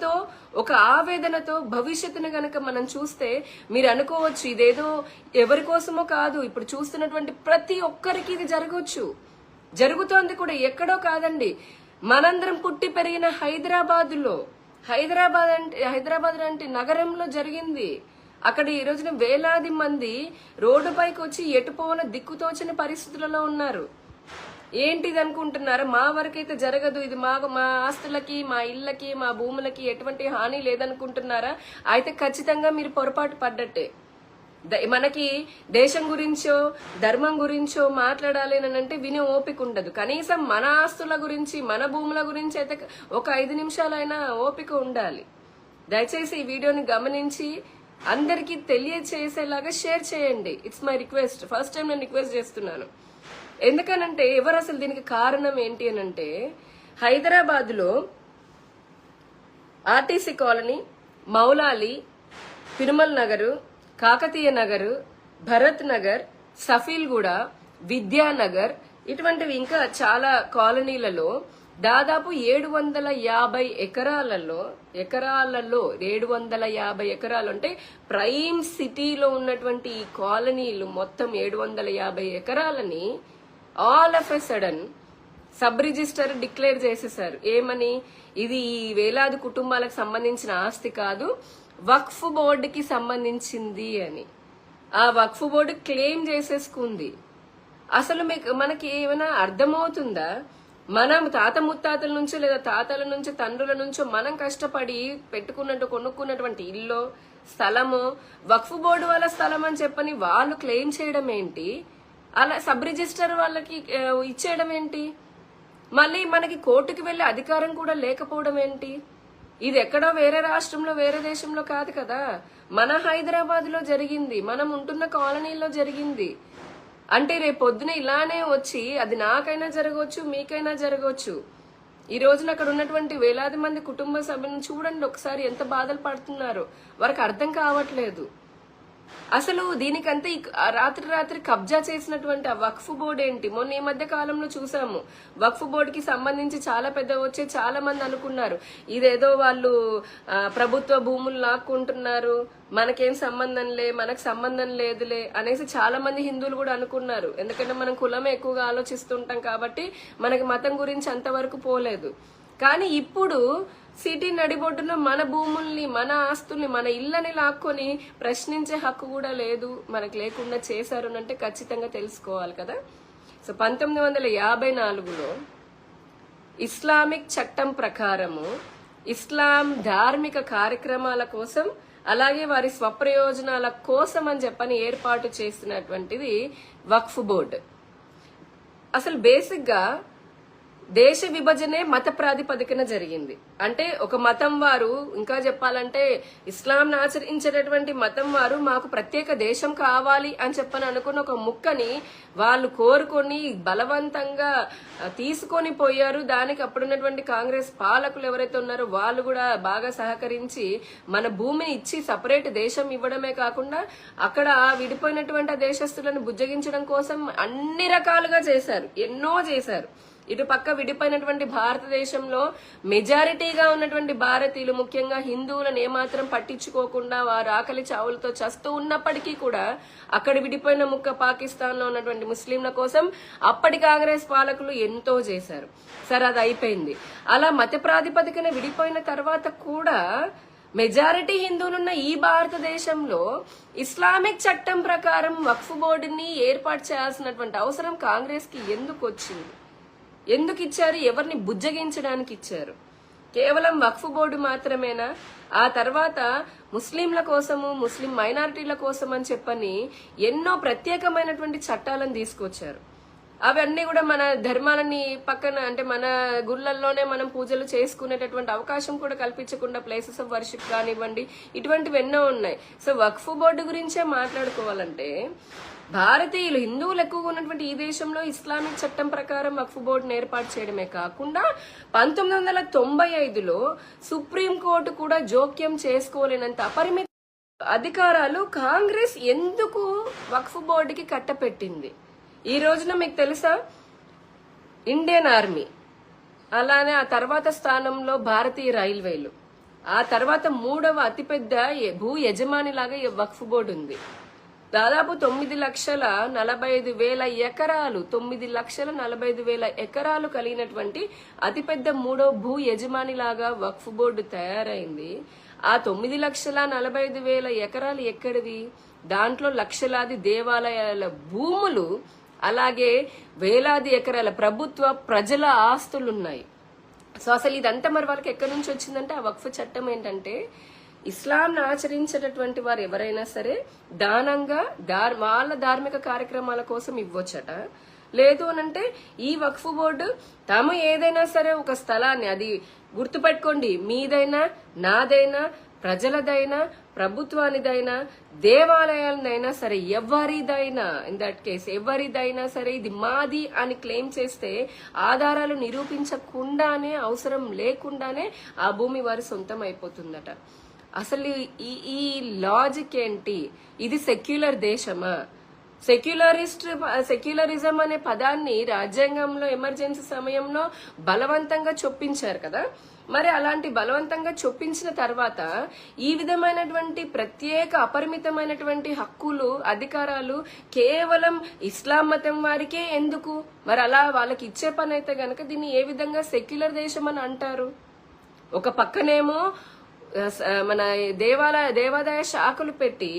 తో ఒక ఆవేదనతో భవిష్యత్తును గనక మనం చూస్తే మీరు అనుకోవచ్చు ఇదేదో ఎవరి కోసమో కాదు, ఇప్పుడు చూస్తున్నటువంటి ప్రతి ఒక్కరికి ఇది జరగవచ్చు, జరుగుతోంది కూడా. ఎక్కడో కాదండి, మనందరం పుట్టి పెరిగిన హైదరాబాద్ అంటే నగరంలో జరిగింది. అక్కడ ఈ రోజున వేలాది మంది రోడ్డుపైకి వచ్చి ఎటుపోవన దిక్కుతోచని పరిస్థితులలో ఉన్నారు. ఏంటిది అనుకుంటున్నారా? మా వరకైతే జరగదు, ఇది మా ఆస్తులకి, మా ఇళ్లకి, మా భూములకి ఎటువంటి హాని లేదనుకుంటున్నారా? అయితే ఖచ్చితంగా మీరు పొరపాటు పడ్డట్టే. మనకి దేశం గురించో ధర్మం గురించో మాట్లాడాలి అని అంటే వినే ఓపిక ఉండదు. కనీసం మన ఆస్తుల గురించి, మన భూముల గురించి అయితే ఒక 5 నిమిషాలైనా ఓపిక ఉండాలి. దయచేసి ఈ వీడియోని గమనించి అందరికీ తెలియచేసేలాగా షేర్ చేయండి. It's my request. First time నేను రిక్వెస్ట్ చేస్తున్నాను. ఎందుకనంటే ఎవరు అసలు దీనికి కారణం ఏంటి అని అంటే, హైదరాబాద్ లో ఆర్టీసీ కాలనీ, మౌలాలి, తిరుమల్ నగరు, కాకతీయ నగర్, భరత్ నగర్, సఫీల్గూడ, విద్యానగర్ ఇటువంటివి ఇంకా చాలా కాలనీలలో దాదాపు 750 ఎకరాలలో 750 ఎకరాలు అంటే ప్రైమ్ సిటీలో ఉన్నటువంటి ఈ కాలనీలు మొత్తం 750 ఎకరాలని all of a sudden sub register declare చేసేసారు. ఏమని? ఇది ఈ వేలాది కుటుంబాలకు సంబంధించిన ఆస్తి కాదు, వక్ఫ్ బోర్డుకి సంబంధించింది అని. ఆ వక్ఫ్ బోర్డు క్లెయిమ్ చేసేసుకుంది. అసలు మనకి ఏమైనా అర్థమవుతుందా? మనం తాత ముత్తాతల నుంచి లేదా తాతల నుంచి తండ్రుల నుంచో మనం కష్టపడి కొనుక్కున్నటువంటి ఇల్లు, స్థలము వక్ఫ్ బోర్డు వాళ్ళ స్థలం అని చెప్పని వాళ్ళు క్లెయిమ్ చేయడం ఏంటి? అలా సబ్ రిజిస్టర్ వాళ్ళకి ఇచ్చేయడం ఏంటి? మళ్ళీ మనకి కోర్టుకి వెళ్లే అధికారం కూడా లేకపోవడం ఏంటి? ఇది ఎక్కడో వేరే రాష్ట్రంలో వేరే దేశంలో కాదు కదా, మన హైదరాబాద్ లో జరిగింది, మనం ఉంటున్న కాలనీలో జరిగింది. అంటే రేపొద్దున ఇలానే వచ్చి అది నాకైనా జరగవచ్చు, మీకైనా జరగవచ్చు. ఈ రోజున అక్కడ ఉన్నటువంటి వేలాది మంది కుటుంబ సభ్యులను చూడండి ఒకసారి, ఎంత బాధలు పడుతున్నారో వారికి అర్థం కావట్లేదు. అసలు దీనికంతా రాత్రి కబ్జా చేసినటువంటి ఆ వక్ఫ్ బోర్డు ఏంటి? మొన్న ఈ మధ్య కాలంలో చూసాము, వక్ఫ్ బోర్డుకి సంబంధించి చాలా పెద్ద వచ్చి చాలా మంది అనుకున్నారు ఇదేదో వాళ్ళు ప్రభుత్వ భూములు లాక్కుంటున్నారు, మనకేం మనకు సంబంధం లేదులే అనేసి చాలా మంది హిందువులు కూడా అనుకున్నారు. ఎందుకంటే మనం కులమే ఎక్కువగా ఆలోచిస్తుంటాం కాబట్టి మనకి మతం గురించి అంతవరకు పోలేదు. కానీ ఇప్పుడు సిటీ నడిబొడ్డున మన భూముల్ని, మన ఆస్తుల్ని, మన ఇళ్ళని లాక్కొని ప్రశ్నించే హక్కు కూడా లేదు, మనకు లేకుండా చేశారు అంటే ఖచ్చితంగా తెలుసుకోవాలి కదా. సో 1954లో ఇస్లామిక్ చట్టం ప్రకారము ఇస్లాం ధార్మిక కార్యక్రమాల కోసం అలాగే వారి స్వప్రయోజనాల కోసం అని చెప్పని ఏర్పాటు చేసినటువంటిది వక్ఫ్ బోర్డు. అసలు బేసిక్ గా దేశ విభజనే మత ప్రాతిపదికన జరిగింది. అంటే ఒక మతం వారు, ఇంకా చెప్పాలంటే ఇస్లాంను ఆచరించేటటువంటి మతం వారు మాకు ప్రత్యేక దేశం కావాలి అని చెప్పని అనుకున్న ఒక ముక్కని వాళ్ళు కోరుకొని బలవంతంగా తీసుకొని పోయారు. దానికి అప్పుడున్నటువంటి కాంగ్రెస్ పాలకులు ఎవరైతే ఉన్నారో వాళ్ళు కూడా బాగా సహకరించి మన భూమిని ఇచ్చి సపరేట్ దేశం ఇవ్వడమే కాకుండా అక్కడ విడిపోయినటువంటి దేశస్తులను బుజ్జగించడం కోసం అన్ని రకాలుగా చేశారు, ఎన్నో చేశారు. ఇటు పక్క విడిపోయినటువంటి భారతదేశంలో మెజారిటీగా ఉన్నటువంటి భారతీయులు, ముఖ్యంగా హిందువులను ఏమాత్రం పట్టించుకోకుండా వారు ఆకలి చావులతో చస్తూ ఉన్నప్పటికీ కూడా అక్కడ విడిపోయిన ముక్క పాకిస్తాన్ లో ఉన్నటువంటి ముస్లింల కోసం అప్పటి కాంగ్రెస్ పాలకులు ఎంతో చేశారు. సరే, అది అయిపోయింది. అలా మత ప్రాతిపదికన విడిపోయిన తర్వాత కూడా మెజారిటీ హిందువులున్న ఈ భారతదేశంలో ఇస్లామిక్ చట్టం ప్రకారం వక్ఫ్ బోర్డుని ఏర్పాటు చేయాల్సినటువంటి అవసరం కాంగ్రెస్ కి ఎందుకు వచ్చింది? ఎందుకు ఇచ్చారు? ఎవరిని బుజ్జగించడానికి ఇచ్చారు? కేవలం వక్ఫ్ బోర్డు మాత్రమేనా? ఆ తర్వాత ముస్లింల కోసము, ముస్లిం మైనారిటీల కోసం అని చెప్పని ఎన్నో ప్రత్యేకమైనటువంటి చట్టాలను తీసుకొచ్చారు. అవన్నీ కూడా మన ధర్మాలని పక్కన, అంటే మన గుళ్ళల్లోనే మనం పూజలు చేసుకునేటటువంటి అవకాశం కూడా కల్పించకుండా ప్లేసెస్ ఆఫ్ వర్షిప్ కానివ్వండి, ఇటువంటివి ఎన్నో ఉన్నాయి. సో వక్ఫ్ బోర్డు గురించే మాట్లాడుకోవాలంటే భారతీయులు, హిందువులు ఎక్కువగా ఉన్నటువంటి ఈ దేశంలో ఇస్లామిక్ చట్టం ప్రకారం వక్ఫ్ బోర్డును ఏర్పాటు చేయడమే కాకుండా 1995లో సుప్రీంకోర్టు కూడా జోక్యం చేసుకోలేనంత అపరిమిత అధికారాలు కాంగ్రెస్ ఎందుకు వక్ఫ్ బోర్డుకి కట్టపెట్టింది? ఈ రోజున మీకు తెలుసా, ఇండియన్ ఆర్మీ, అలానే ఆ తర్వాత స్థానంలో భారతీయ రైల్వేలు, ఆ తర్వాత మూడవ అతిపెద్ద భూ యజమాని లాగా వక్ఫ్ బోర్డు ఉంది. దాదాపు 9,45,000 ఎకరాలు 9,45,000 ఎకరాలు కలిగినటువంటి అతిపెద్ద మూడో భూ యజమాని లాగా వక్ఫ్ బోర్డు తయారైంది. ఆ 9,45,000 ఎకరాలు ఎక్కడివి? దాంట్లో లక్షలాది దేవాలయాల భూములు, అలాగే వేలాది ఎకరాల ప్రభుత్వ ప్రజల ఆస్తులున్నాయి. సో అసలు ఇదంతా మరి వాళ్ళకి ఎక్కడి నుంచి వచ్చిందంటే ఆ వక్ఫ్ చట్టం ఏంటంటే ఇస్లాంను ఆచరించేటటువంటి వారు ఎవరైనా సరే దానంగా వాళ్ళ ధార్మిక కార్యక్రమాల కోసం ఇవ్వచ్చట. లేదు అనంటే ఈ వక్ఫ్ బోర్డు తాము ఏదైనా సరే ఒక స్థలాన్ని, అది గుర్తుపెట్టుకోండి, మీదైనా నాదైనా ప్రజలదైనా ప్రభుత్వానిదైనా దేవాలయాలనైనా సరే ఎవరిదైనా, ఇన్ దట్ కేస్ ఎవరిదైనా సరే ఇది మాది అని క్లెయిమ్ చేస్తే ఆధారాలు నిరూపించకుండానే, అవసరం లేకుండానే ఆ భూమి వారి సొంతం అయిపోతుందట. అసలు ఈ లాజిక్ ఏంటి? ఇది సెక్యులర్ దేశమా? సెక్యులరిజం అనే పదాన్ని రాజ్యాంగంలో ఎమర్జెన్సీ సమయంలో బలవంతంగా చొప్పించారు కదా. మరి అలాంటి బలవంతంగా చొప్పించిన తర్వాత ఈ విధమైనటువంటి ప్రత్యేక అపరిమితమైనటువంటి హక్కులు, అధికారాలు కేవలం ఇస్లాం మతం వారికే ఎందుకు? మరి అలా వాళ్ళకి ఇచ్చే పని అయితే గనక దీన్ని ఏ విధంగా సెక్యులర్ దేశం అని అంటారు? ఒక పక్కనేమో మన దేవాదాయ శాఖలు పెట్టి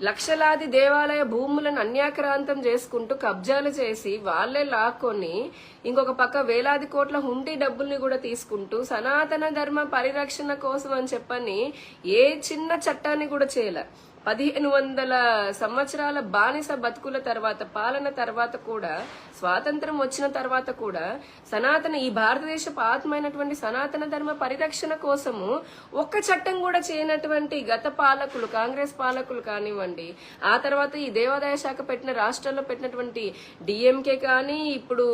లక్షలాది దేవాలయ భూములను అన్యాక్రాంతం చేసుకుంటూ కబ్జాలు చేసి వాళ్లే లాక్కొని, ఇంకొక పక్క వేలాది కోట్ల హుండీ డబ్బుల్ని కూడా తీసుకుంటూ సనాతన ధర్మ పరిరక్షణ కోసం అని చెప్పని ఏ చిన్న చట్టాన్ని కూడా చేయలే. 1500 సంవత్సరాల బానిస బతుకుల తర్వాత, పాలన తర్వాత కూడా, స్వాతంత్రం వచ్చిన తర్వాత కూడా ఈ భారతదేశపు ఆత్మైనటువంటి సనాతన ధర్మ పరిరక్షణ కోసము ఒక్క చట్టం కూడా చేయనటువంటి గత పాలకులు, కాంగ్రెస్ పాలకులు కానివ్వండి, ఆ తర్వాత ఈ దేవాదాయ శాఖ పెట్టిన రాష్ట్రాల్లో పెట్టినటువంటి డిఎంకే కానీ, ఇప్పుడు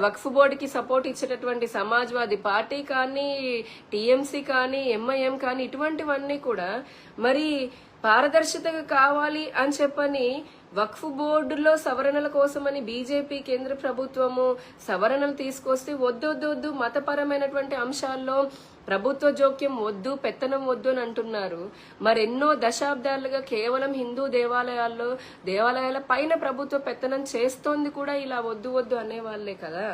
వక్ఫ్ బోర్డుకి సపోర్ట్ ఇచ్చేటటువంటి సమాజ్వాదీ పార్టీ కానీ, టీఎంసీ కానీ, ఎంఐఎం కానీ, ఇటువంటివన్నీ కూడా మరి పారదర్శకత కావాలి అని చెప్పని వక్ఫ్ బోర్డులో సవరణల కోసమని బీజేపీ కేంద్ర ప్రభుత్వము సవరణలు తీసుకొస్తే వద్దు మతపరమైనటువంటి అంశాల్లో ప్రభుత్వ జోక్యం వద్దు, పెత్తనం వద్దు అని అంటున్నారు. మరెన్నో దశాబ్దాలుగా కేవలం హిందూ దేవాలయాల పైన ప్రభుత్వ పెత్తనం చేస్తోంది కూడా ఇలా వద్దు అనేవాళ్లే కదా.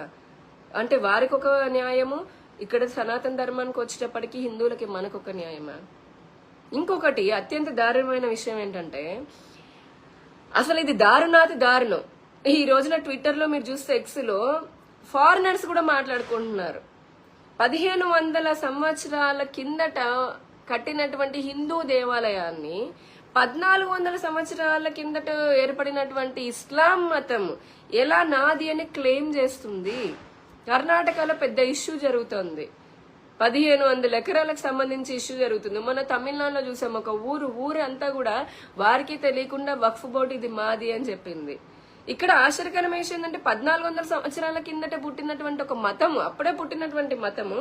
అంటే వారికి ఒక న్యాయము, ఇక్కడ సనాతన ధర్మానికి వచ్చేటప్పటికి హిందువులకి మనకొక న్యాయమా? ఇంకొకటి అత్యంత దారుణమైన విషయం ఏంటంటే, అసలు ఇది దారుణం. ఈ రోజున ట్విట్టర్ లో మీరు చూస్తే ఎక్స్ లో ఫారినర్స్ కూడా మాట్లాడుకుంటున్నారు. 1500 సంవత్సరాల కిందట కట్టినటువంటి హిందూ దేవాలయాన్ని 1400 సంవత్సరాల కిందట ఏర్పడినటువంటి ఇస్లాం మతం ఎలా నాది అని క్లెయిమ్ చేస్తుంది. కర్ణాటకలో పెద్ద ఇష్యూ జరుగుతుంది. 1500 ఎకరాలకు సంబంధించి ఇష్యూ జరుగుతుంది. మన తమిళనాడులో చూసాం, ఒక ఊరు అంతా కూడా వారికి తెలియకుండా వక్ఫ్ బోర్డు ఇది మాది అని చెప్పింది. ఇక్కడ ఆశ్చర్యకరమైన విషయం ఏంటంటే 1400 సంవత్సరాల కిందట పుట్టినటువంటి ఒక మతము, అప్పుడే పుట్టినటువంటి మతము,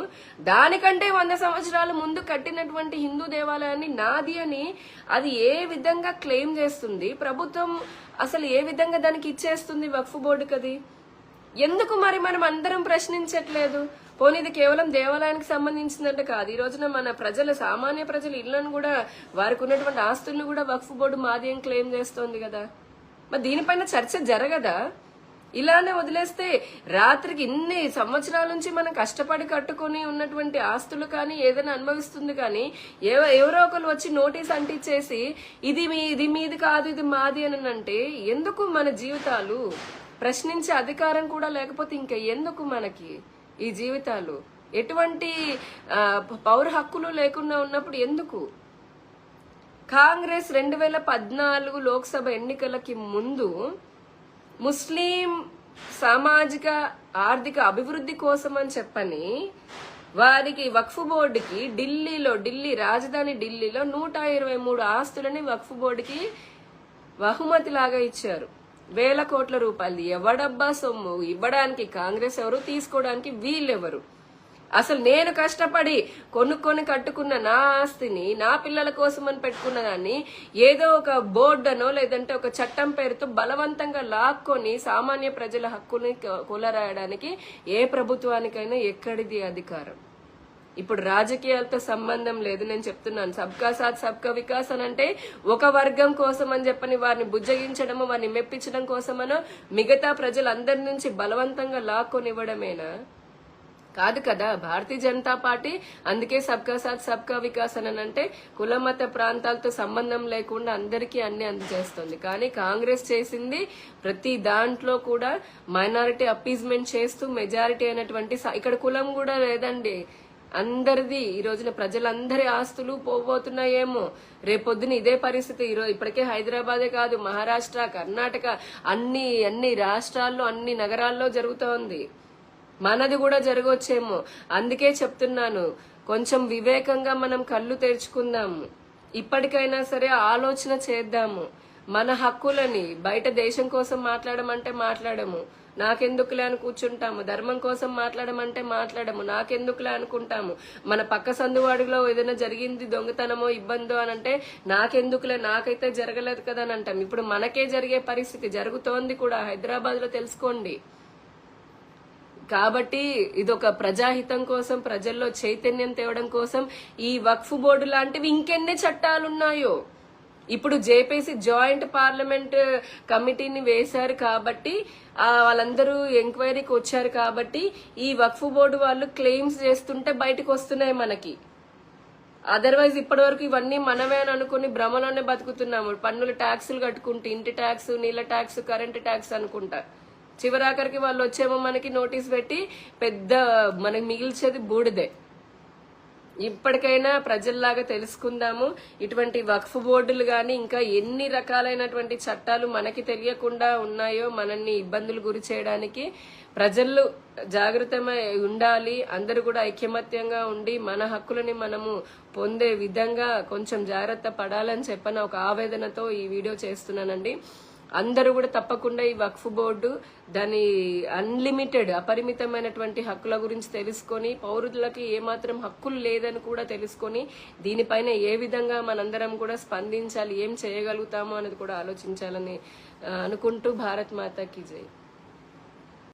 దానికంటే 100 సంవత్సరాల ముందు కట్టినటువంటి హిందూ దేవాలయాన్ని నాది అని అది ఏ విధంగా క్లెయిమ్ చేస్తుంది? ప్రభుత్వం అసలు ఏ విధంగా దానికి ఇచ్చేస్తుంది వక్ఫ్ బోర్డుకి? అది ఎందుకు మరి మనం అందరం ప్రశ్నించట్లేదు? పోనీ ఇది కేవలం దేవాలయానికి సంబంధించిందంటే కాదు. ఈ రోజున మన ప్రజలు, సామాన్య ప్రజలు ఇళ్లను కూడా, వారికి ఉన్నటువంటి ఆస్తులను కూడా వక్ఫ్ బోర్డు మాది అని క్లెయిమ్ చేస్తోంది కదా. మరి దీనిపైన చర్చ జరగదా? ఇలానే వదిలేస్తే రాత్రికి ఇన్ని సంవత్సరాల నుంచి మనం కష్టపడి కట్టుకుని ఉన్నటువంటి ఆస్తులు కానీ ఏదైనా అనుభవిస్తుంది కానీ ఎవరో ఒకరు వచ్చి నోటీస్ అంటించేసి ఇది మీది కాదు, ఇది మాది అని అంటే ఎందుకు మన జీవితాలు? ప్రశ్నించే అధికారం కూడా లేకపోతే ఇంకా ఎందుకు మనకి ఈ జీవితాలు? ఎటువంటి పౌర హక్కులు లేకుండా ఉన్నప్పుడు ఎందుకు? కాంగ్రెస్ 2014 లోక్సభ ఎన్నికలకి ముందు ముస్లిం సామాజిక ఆర్థిక అభివృద్ధి కోసం అని చెప్పని వారికి వక్ఫ్ బోర్డుకి ఢిల్లీ రాజధాని ఢిల్లీలో 123 ఆస్తులని వక్ఫ్ బోర్డుకి బహుమతి లాగా ఇచ్చారు. వేల కోట్ల రూపాయలు. ఎవడబ్బా సొమ్ము? ఇవ్వడానికి కాంగ్రెస్ ఎవరు, తీసుకోవడానికి వీళ్ళెవరు? అసలు నేను కష్టపడి కొనుక్కొని కట్టుకున్న నా ఆస్తిని నా పిల్లల కోసం అని పెట్టుకున్న దాన్ని ఏదో ఒక బోర్డనో లేదంటే ఒక చట్టం పేరుతో బలవంతంగా లాక్కొని సామాన్య ప్రజల హక్కుని కొలరాయడానికి ఏ ప్రభుత్వానికైనా ఎక్కడిది అధికారం? ఇప్పుడు రాజకీయాలతో సంబంధం లేదు. నేను చెప్తున్నాను, సబ్కా సాత్ సబ్కా వికాస్ అని అంటే ఒక వర్గం కోసం అని చెప్పని వారిని బుజ్జగించడము, వారిని మెప్పించడం కోసమనో మిగతా ప్రజలందరి నుంచి బలవంతంగా లాక్కొనివ్వడమేనా? కాదు కదా. భారతీయ జనతా పార్టీ అందుకే సబ్కా సాత్ సబ్కా వికాస్ అని అంటే కుల మత ప్రాంతాలతో సంబంధం లేకుండా అందరికీ అన్ని అందజేస్తుంది. కానీ కాంగ్రెస్ చేసింది ప్రతి దాంట్లో కూడా మైనారిటీ అప్పీజ్మెంట్ చేస్తూ మెజారిటీ అయినటువంటి ఇక్కడ కులం కూడా లేదండి, అందరిది. ఈ రోజున ప్రజలందరి ఆస్తులు పోబోతున్నాయేమో. రేపొద్దున ఇదే పరిస్థితి ఇప్పటికే హైదరాబాదే కాదు, మహారాష్ట్ర, కర్ణాటక అన్ని రాష్ట్రాల్లో అన్ని నగరాల్లో జరుగుతోంది. మనది కూడా జరగవచ్చేమో. అందుకే చెప్తున్నాను, కొంచెం వివేకంగా మనం కళ్ళు తెరుచుకుందాము. ఇప్పటికైనా సరే ఆలోచన చేద్దాము. మన హక్కులని బయట దేశం కోసం మాట్లాడమంటే మాట్లాడము, నాకెందుకులే అని కూర్చుంటాము. ధర్మం కోసం మాట్లాడమంటే మాట్లాడము, నాకెందుకులే అనుకుంటాము. మన పక్క సందువాడిలో ఏదైనా జరిగింది, దొంగతనమో ఇబ్బందో అని అంటే నాకెందుకులే, నాకైతే జరగలేదు కదా అని అంటాం. ఇప్పుడు మనకే జరిగే పరిస్థితి జరుగుతోంది కూడా, హైదరాబాద్ లో తెలుసుకోండి. కాబట్టి ఇదొక ప్రజాహితం కోసం, ప్రజల్లో చైతన్యం తేవడం కోసం ఈ వక్ఫ్ బోర్డు లాంటివి ఇంకెన్ని చట్టాలున్నాయో. ఇప్పుడు జేపీసీ జాయింట్ పార్లమెంట్ కమిటీని వేశారు కాబట్టి, వాళ్ళందరూ ఎంక్వైరీకి వచ్చారు కాబట్టి ఈ వక్ఫ్ బోర్డు వాళ్ళు క్లెయిమ్స్ చేస్తుంటే బయటకు వస్తున్నాయి మనకి. అదర్వైజ్ ఇప్పటి వరకు ఇవన్నీ మనమే అని అనుకుని భ్రమలోనే బతుకుతున్నాము. పన్నులు ట్యాక్సులు కట్టుకుంటే, ఇంటి ట్యాక్స్, నీళ్ల ట్యాక్స్, కరెంటు ట్యాక్స్ అనుకుంటా, చివరాఖరికి వాళ్ళు వచ్చేమో మనకి నోటీస్ పెట్టి పెద్ద మనకి మిగిల్చేది బూడిదే. ఇప్పటికైనా ప్రజల్లాగా తెలుసుకుందాము. ఇటువంటి వక్ఫ్ బోర్డులు గాని ఇంకా ఎన్ని రకాలైనటువంటి చట్టాలు మనకి తెలియకుండా ఉన్నాయో మనల్ని ఇబ్బందులు గురి చేయడానికి. ప్రజలు జాగ్రత్తమై ఉండాలి. అందరూ కూడా ఐకమత్యంగా ఉండి మన హక్కులని మనము పొందే విధంగా కొంచెం జాగ్రత్త పడాలని చెప్పని ఒక ఆవేదనతో ఈ వీడియో చేస్తున్నానండి. అందరూ కూడా తప్పకుండా ఈ వక్ఫ్ బోర్డు దాని అన్లిమిటెడ్ అపరిమితమైనటువంటి హక్కుల గురించి తెలుసుకొని, పౌరులకి ఏమాత్రం హక్కులు లేదని కూడా తెలుసుకొని, దీనిపైన ఏ విధంగా మనందరం కూడా స్పందించాలి, ఏం చేయగలుగుతామో అనేది కూడా ఆలోచించాలని అనుకుంటూ భారత్ మాతాకి జై.